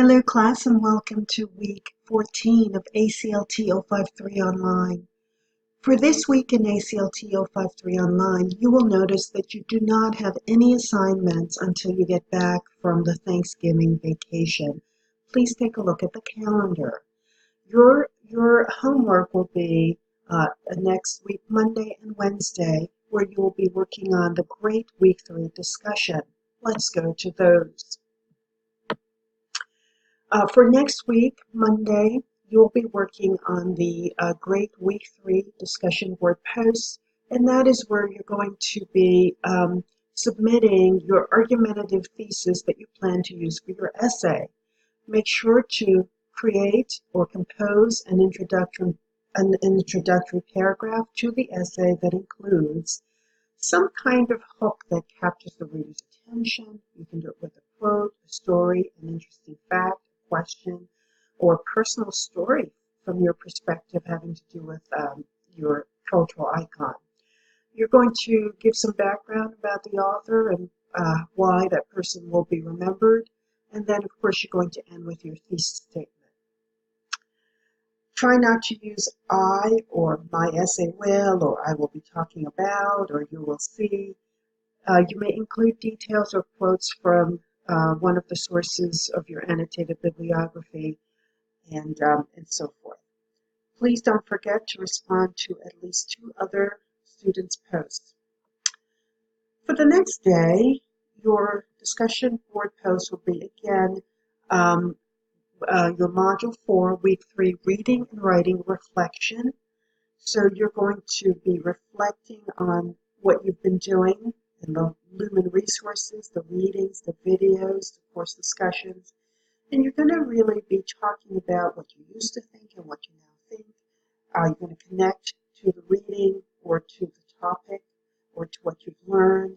Hello class and welcome to week 14 of ACLT 053 Online. For this week in ACLT 053 Online, you will notice that you do not have any assignments until you get back from the Thanksgiving vacation. Please take a look at the calendar. Your homework will be next week, Monday and Wednesday, where you will be working on the Great Week 3 discussion. Let's go to those. For next week, Monday, you'll be working on the Great Week 3 discussion board posts, and that is where you're going to be submitting your argumentative thesis that you plan to use for your essay. Make sure to create or compose an introductory paragraph to the essay that includes some kind of hook that captures the reader's attention. You can do it with a quote, a story, an interesting fact, question, or personal story from your perspective having to do with your cultural icon. You're going to give some background about the author and why that person will be remembered, and then of course you're going to end with your thesis statement. Try not to use I or my essay will or I will be talking about or you will see. You may include details or quotes from one of the sources of your annotated bibliography and so forth. Please don't forget to respond to at least 2 other students' posts. For the next day, your discussion board post will be again your Module 4, Week 3, Reading and Writing Reflection. So you're going to be reflecting on what you've been doing in the Lumen resources, the readings, the videos, the course discussions, and you're going to really be talking about what you used to think and what you now think. You're going to connect to the reading or to the topic or to what you've learned.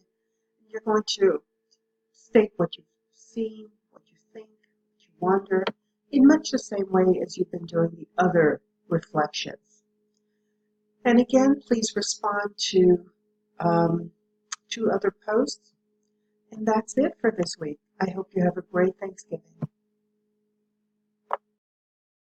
You're going to state what you've seen, what you think, what you wonder, in much the same way as you've been doing the other reflections. And again, please respond to 2 other posts. And that's it for this week. I hope you have a great Thanksgiving.